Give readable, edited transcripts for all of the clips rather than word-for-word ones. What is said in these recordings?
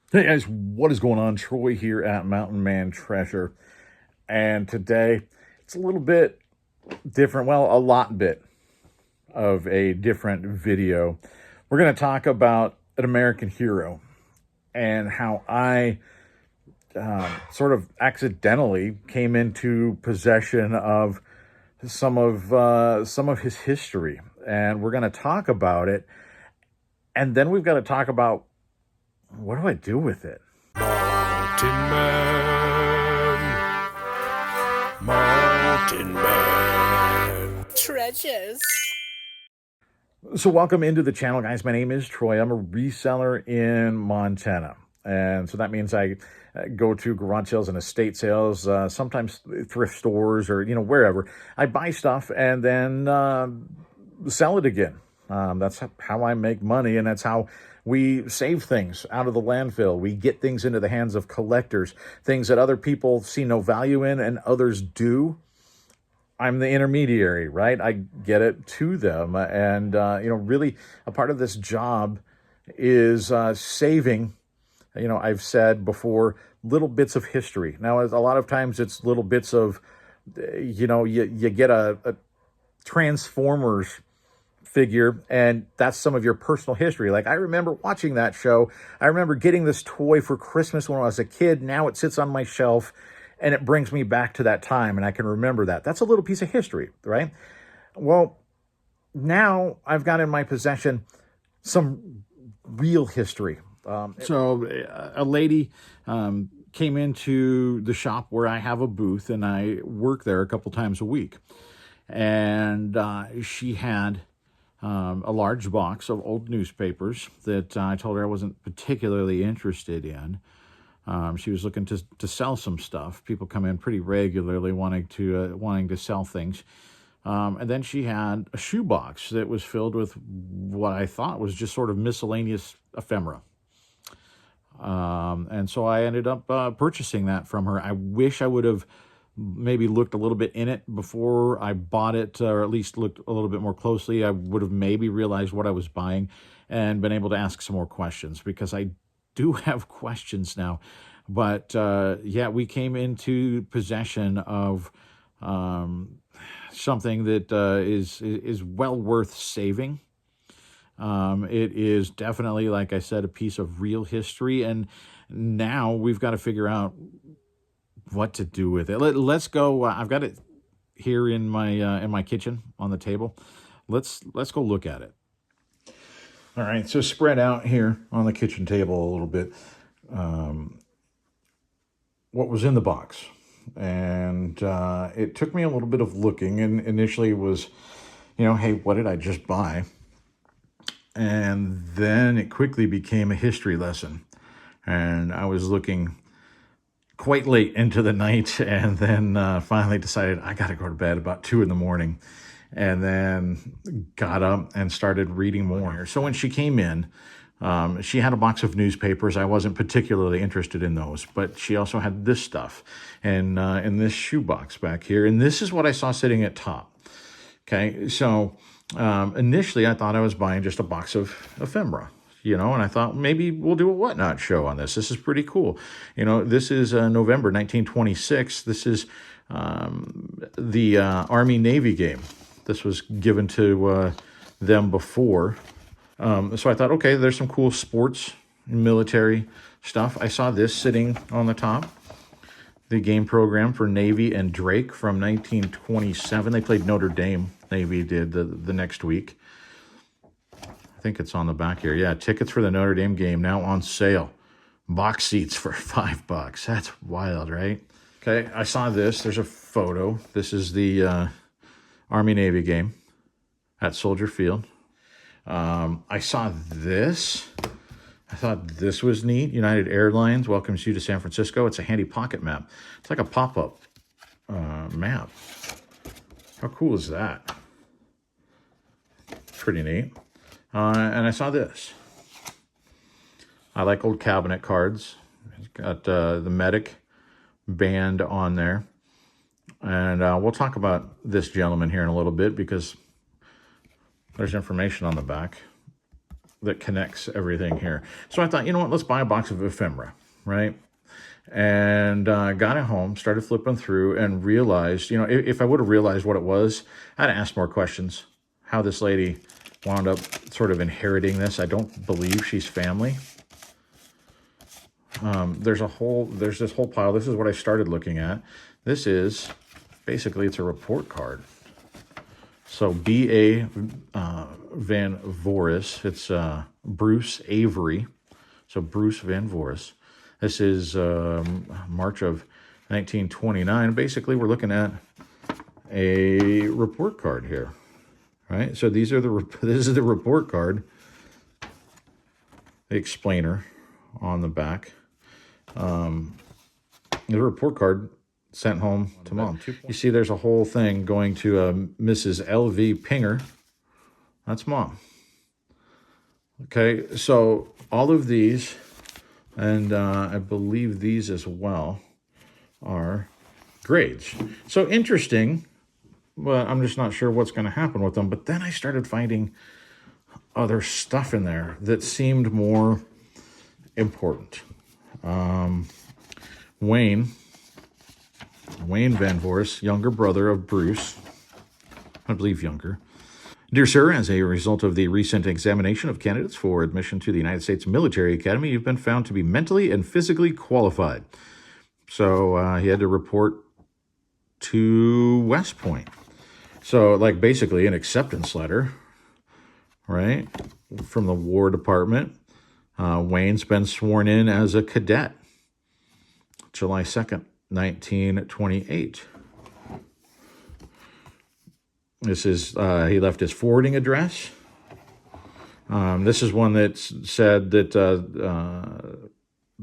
Hey guys, what is going on? Troy here at Mountain Man Treasure. And today it's a little bit different, well, a lot bit of a different video. We're going to talk about an American hero and how I sort of accidentally came into possession of some of his history. And we're going to talk about it. And then we've got to talk about what do I do with it? Mountain Man, Mountain Man. Treasures. So welcome into the channel, guys. My name is Troy. I'm a reseller in Montana. And so that means I go to garage sales and estate sales, sometimes thrift stores or, wherever. I buy stuff and then sell it again. That's how I make money, and that's how we save things out of the landfill. We get things into the hands of collectors, things that other people see no value in and others do. I'm the intermediary, right? I get it to them. And, really a part of this job is saving, I've said before, little bits of history. Now, a lot of times it's little bits of, you get a Transformers figure, and that's some of your personal history. Like, I remember watching that show. I remember getting this toy for Christmas when I was a kid. Now it sits on my shelf and it brings me back to that time, and I can remember that. That's a little piece of history, right? Well, now I've got in my possession some real history. So a lady came into the shop where I have a booth, and I work there a couple times a week. And she had a large box of old newspapers that I told her I wasn't particularly interested in. She was looking to sell some stuff. People come in pretty regularly wanting to sell things. And then she had a shoebox that was filled with what I thought was just sort of miscellaneous ephemera. And so I ended up purchasing that from her. I wish I would have maybe looked a little bit in it before I bought it, or at least looked a little bit more closely. I would have maybe realized what I was buying and been able to ask some more questions, because I do have questions now. But yeah, we came into possession of something that is well worth saving. It is definitely, like I said, a piece of real history, and now we've got to figure out what to do with it. Let's go. I've got it here in my kitchen on the table. Let's go look at it. All right, so spread out here on the kitchen table a little bit. What was in the box, and it took me a little bit of looking. And initially it was, hey, what did I just buy? And then it quickly became a history lesson, and I was looking quite late into the night, and then finally decided I got to go to bed about 2 in the morning, and then got up and started reading more. So when she came in, she had a box of newspapers. I wasn't particularly interested in those, but she also had this stuff and in this shoebox back here, and this is what I saw sitting at top. Okay, so initially I thought I was buying just a box of ephemera. And I thought maybe we'll do a whatnot show on this. This is pretty cool. This is November 1926. This is the Army-Navy game. This was given to them before. So I thought, okay, there's some cool sports and military stuff. I saw this sitting on the top. The game program for Navy and Drake from 1927. They played Notre Dame. Navy did the next week. I think it's on the back here. Yeah, tickets for the Notre Dame game now on sale. Box seats for $5. That's wild, right? Okay, I saw this. There's a photo. This is the Army-Navy game at Soldier Field. I saw this. I thought this was neat. United Airlines welcomes you to San Francisco. It's a handy pocket map. It's like a pop-up map. How cool is that? Pretty neat. And I saw this. I like old cabinet cards. It's got the medic band on there. And we'll talk about this gentleman here in a little bit, because there's information on the back. that connects everything here. So I thought, you know what, let's buy a box of ephemera, right? And got it home, started flipping through, and realized, you know, if I would have realized what it was, I'd ask more questions. How this lady wound up sort of inheriting this. I don't believe she's family. There's this whole pile. This is what I started looking at. This is, basically, it's a report card. So B.A. Van Voorhis, it's Bruce Avery. So Bruce Van Voorhis. This is March of 1929. Basically, we're looking at a report card here, right? So these are this is the report card, the explainer on the back. The report card sent home to Mom. You see there's a whole thing going to Mrs. L.V. Pinger. That's Mom. Okay, so all of these, and I believe these as well, are grades. So interesting, but I'm just not sure what's going to happen with them. But then I started finding other stuff in there that seemed more important. Wayne Van Voorhis, younger brother of Bruce, I believe younger. Dear sir, as a result of the recent examination of candidates for admission to the United States Military Academy, you've been found to be mentally and physically qualified. So he had to report to West Point. So, like, basically an acceptance letter, right, from the War Department. Wayne's been sworn in as a cadet, July 2nd, 1928. This is, he left his forwarding address. This is one that said that the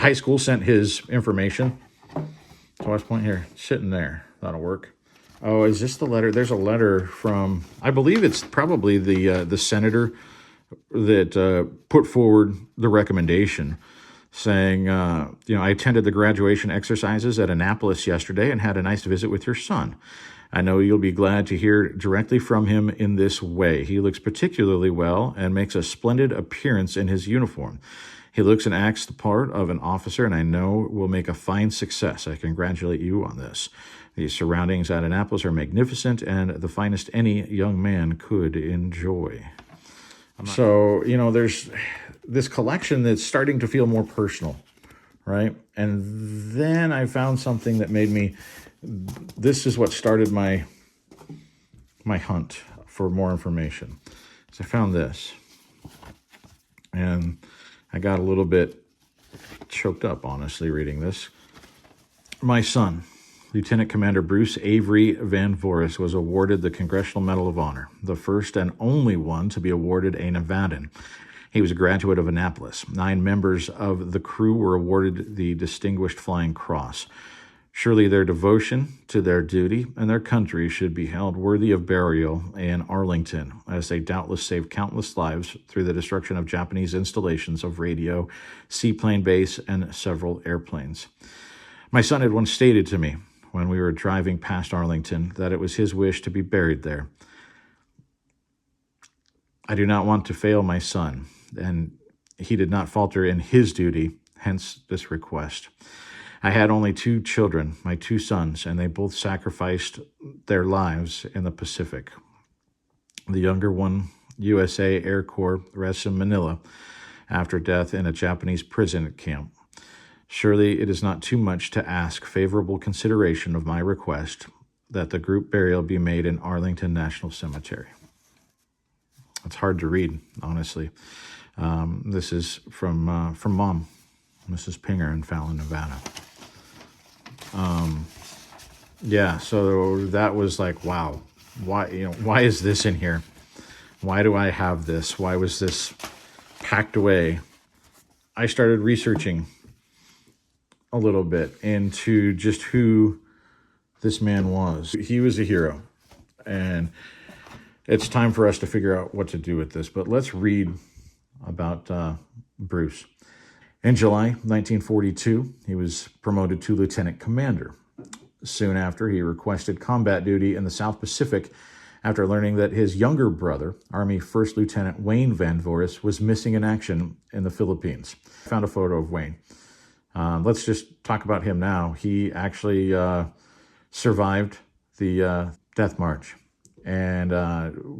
high school sent his information. So West Point here, sitting there. That'll work. Oh, is this the letter? There's a letter from, I believe it's probably the senator that put forward the recommendation saying, you know, I attended the graduation exercises at Annapolis yesterday and had a nice visit with your son. I know you'll be glad to hear directly from him in this way. He looks particularly well and makes a splendid appearance in his uniform. He looks and acts the part of an officer, and I know will make a fine success. I congratulate you on this. The surroundings at Annapolis are magnificent and the finest any young man could enjoy. So, you know, there's this collection that's starting to feel more personal, right? And then I found something that made me, this is what started my hunt for more information. So I found this, and I got a little bit choked up, honestly, reading this. My son, Lieutenant Commander Bruce Avery Van Voorhis, was awarded the Congressional Medal of Honor, the first and only one to be awarded a Nevadan. He was a graduate of Annapolis. 9 members of the crew were awarded the Distinguished Flying Cross. Surely their devotion to their duty and their country should be held worthy of burial in Arlington, as they doubtless saved countless lives through the destruction of Japanese installations of radio, seaplane base, and several airplanes. My son had once stated to me, when we were driving past Arlington, that it was his wish to be buried there. I do not want to fail my son, and he did not falter in his duty, hence this request. I had only 2 children, my 2 sons, and they both sacrificed their lives in the Pacific. The younger one, USA Air Corps, rests in Manila after death in a Japanese prison camp. Surely it is not too much to ask favorable consideration of my request that the group burial be made in Arlington National Cemetery. It's hard to read, honestly. This is from Mom, Mrs. Pinger in Fallon, Nevada. Yeah, so that was like, wow, why is this in here? Why do I have this? Why was this packed away? I started researching a little bit into just who this man was. He was a hero, and it's time for us to figure out what to do with this. But let's read about Bruce. In July 1942, he was promoted to lieutenant commander. Soon after, he requested combat duty in the South Pacific after learning that his younger brother, Army First Lieutenant Wayne Van Voorhis, was missing in action in the Philippines. I found a photo of Wayne. Let's just talk about him now. He actually survived the death march, and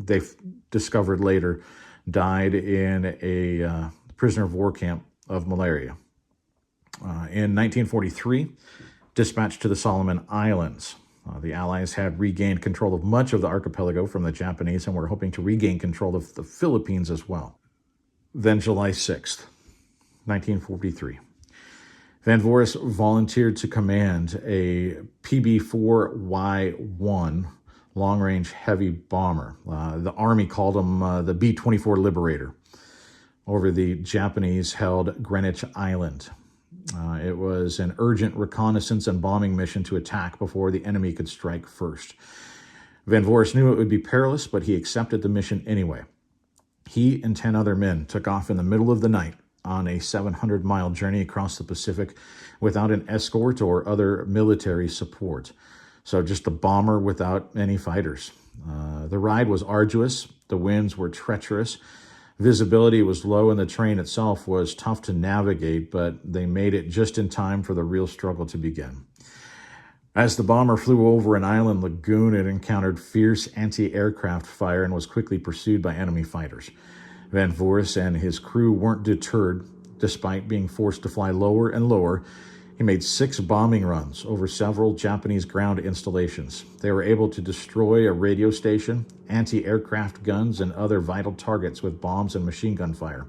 they discovered later died in a prisoner of war camp of malaria. In 1943, dispatched to the Solomon Islands. The Allies had regained control of much of the archipelago from the Japanese and were hoping to regain control of the Philippines as well. Then July 6th, 1943. Van Voorhis volunteered to command a PB-4Y-1 long-range heavy bomber. The Army called him the B-24 Liberator over the Japanese-held Greenwich Island. It was an urgent reconnaissance and bombing mission to attack before the enemy could strike first. Van Voorhis knew it would be perilous, but he accepted the mission anyway. He and 10 other men took off in the middle of the night on a 700-mile journey across the Pacific without an escort or other military support. So just a bomber without any fighters. The ride was arduous. The winds were treacherous. Visibility was low and the terrain itself was tough to navigate, but they made it just in time for the real struggle to begin. As the bomber flew over an island lagoon, it encountered fierce anti-aircraft fire and was quickly pursued by enemy fighters. Van Voorhis and his crew weren't deterred. Despite being forced to fly lower and lower, he made 6 bombing runs over several Japanese ground installations. They were able to destroy a radio station, anti-aircraft guns, and other vital targets with bombs and machine gun fire.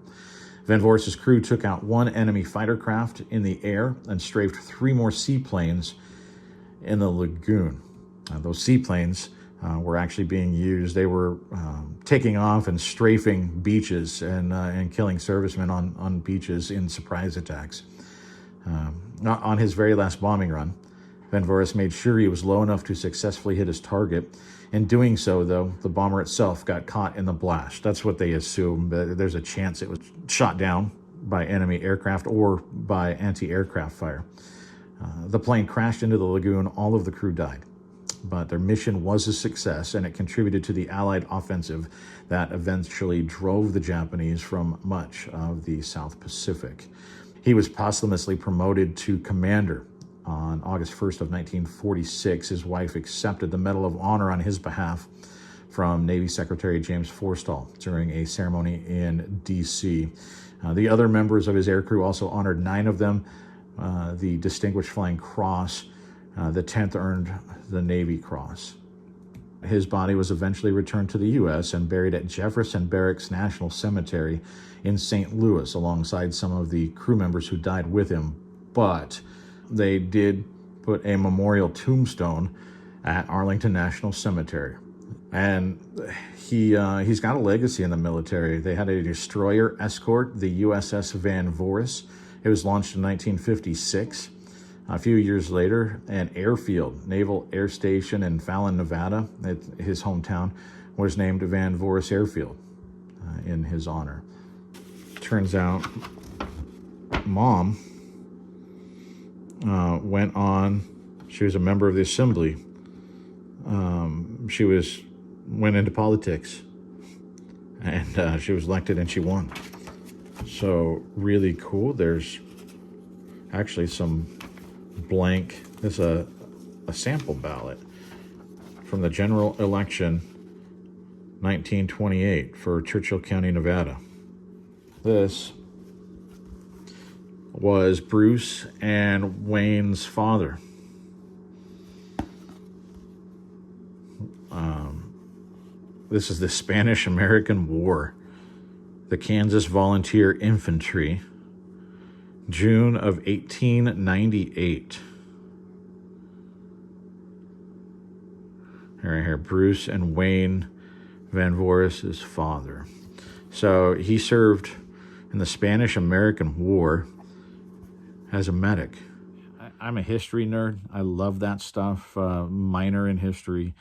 Van Voorhis's crew took out 1 enemy fighter craft in the air and strafed 3 more seaplanes in the lagoon. Those seaplanes were actually being used. They were taking off and strafing beaches and killing servicemen on beaches in surprise attacks. On his very last bombing run, Van Voorhis made sure he was low enough to successfully hit his target. In doing so, though, the bomber itself got caught in the blast. That's what they assume. There's a chance it was shot down by enemy aircraft or by anti-aircraft fire. The plane crashed into the lagoon. All of the crew died. But their mission was a success, and it contributed to the Allied offensive that eventually drove the Japanese from much of the South Pacific. He was posthumously promoted to commander on August 1st of 1946. His wife accepted the Medal of Honor on his behalf from Navy Secretary James Forstall during a ceremony in D.C. The other members of his aircrew also honored 9 of them the Distinguished Flying Cross. The 10th earned the Navy Cross. His body was eventually returned to the U.S. and buried at Jefferson Barracks National Cemetery in St. Louis alongside some of the crew members who died with him. But they did put a memorial tombstone at Arlington National Cemetery. And he's got a legacy in the military. They had a destroyer escort, the USS Van Voorhis. It was launched in 1956. A few years later, an airfield, Naval Air Station in Fallon, Nevada, his hometown, was named Van Voorhis Airfield in his honor. Turns out, Mom went on. She was a member of the Assembly. She went into politics, and she was elected, and she won. So really cool. There's actually some blank. This is a sample ballot from the general election 1928 for Churchill County, Nevada. This was Bruce and Wayne's father. This is the Spanish-American War, the Kansas Volunteer Infantry, June of 1898. Right here, Bruce and Wayne Van Voorhis's father. So he served in the Spanish-American War as a medic. I'm a history nerd. I love that stuff, minor in history.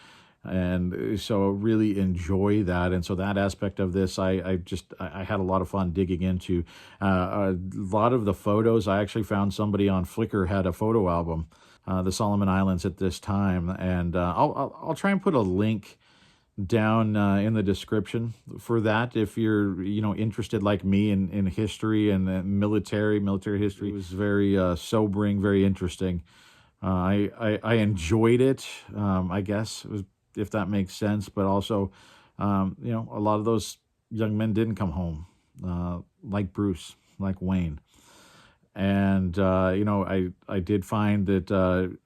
And so really enjoy that. And so that aspect of this, I had a lot of fun digging into. A lot of the photos, I actually found somebody on Flickr had a photo album, the Solomon Islands at this time. And I'll try and put a link down in the description for that if you're interested like me in history and military history. It was very sobering, very interesting. I enjoyed it, I guess, if that makes sense. But also, a lot of those young men didn't come home, like Bruce, like Wayne. And, I did find that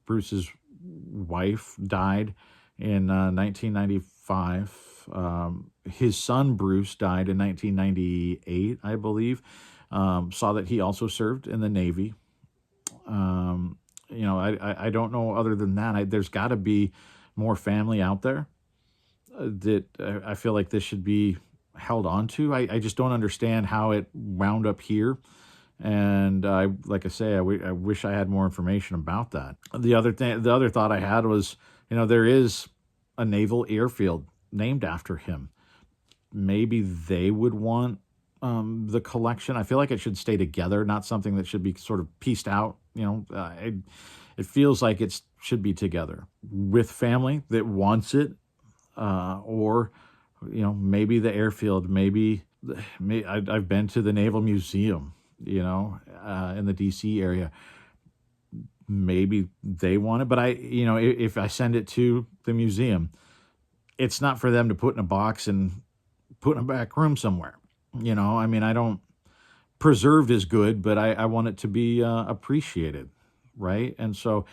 Bruce's wife died in 1995. His son, Bruce, died in 1998, I believe. Saw that he also served in the Navy. I don't know other than that. There's got to be more family out there that I feel like this should be held on to. I just don't understand how it wound up here. And like I say, I wish I had more information about that. The other thought I had was, there is a naval airfield named after him. Maybe they would want the collection. I feel like it should stay together, not something that should be sort of pieced out. It feels like it should be together with family that wants it, or maybe the airfield. Maybe I've been to the Naval Museum, in the DC area. Maybe they want it, but if I send it to the museum, it's not for them to put in a box and put in a back room somewhere. I don't, preserved is good, but I want it to be appreciated, right? And so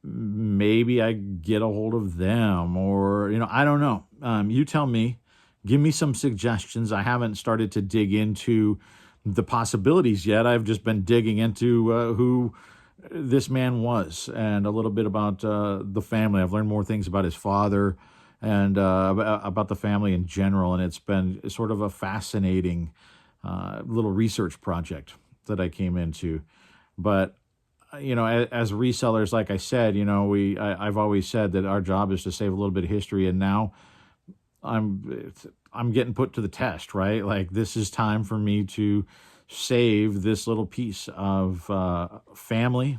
maybe I get a hold of them, or, I don't know. You tell me, give me some suggestions. I haven't started to dig into the possibilities yet. I've just been digging into who this man was and a little bit about the family. I've learned more things about his father and about the family in general, and it's been sort of a fascinating little research project that I came into. But as resellers, like I said, I've always said that our job is to save a little bit of history, and now I'm getting put to the test, right? Like, this is time for me to save this little piece of family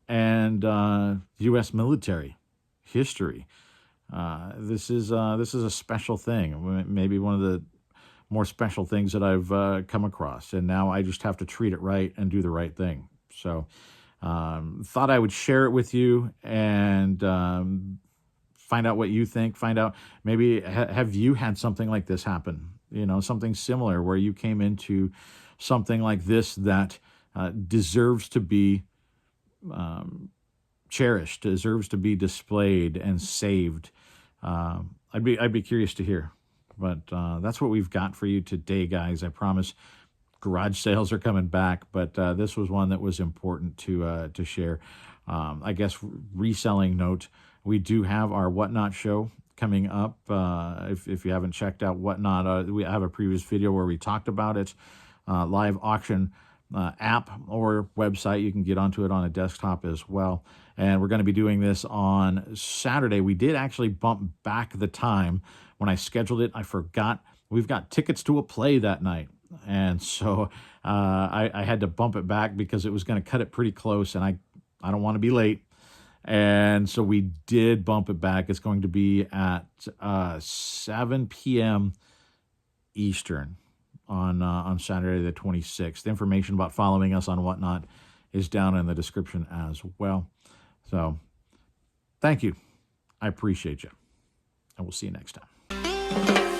and U.S. military history. This is a special thing, maybe one of the more special things that I've come across, and now I just have to treat it right and do the right thing. So thought I would share it with you and find out what you think. Find out, maybe have you had something like this happen? Something similar where you came into something like this that deserves to be cherished, deserves to be displayed and saved. I'd be curious to hear. But that's what we've got for you today, guys. I promise garage sales are coming back, but this was one that was important to share. I guess reselling note, we do have our Whatnot show coming up. If you haven't checked out Whatnot, we have a previous video where we talked about it. Live auction app or website. You can get onto it on a desktop as well. And we're going to be doing this on Saturday. We did actually bump back the time. When I scheduled it, I forgot. We've got tickets to a play that night. And so I had to bump it back because it was going to cut it pretty close, and I don't want to be late. And so we did bump it back. It's going to be at 7 p.m. Eastern on Saturday the 26th. The information about following us on Whatnot is down in the description as well. So thank you. I appreciate you. And we'll see you next time.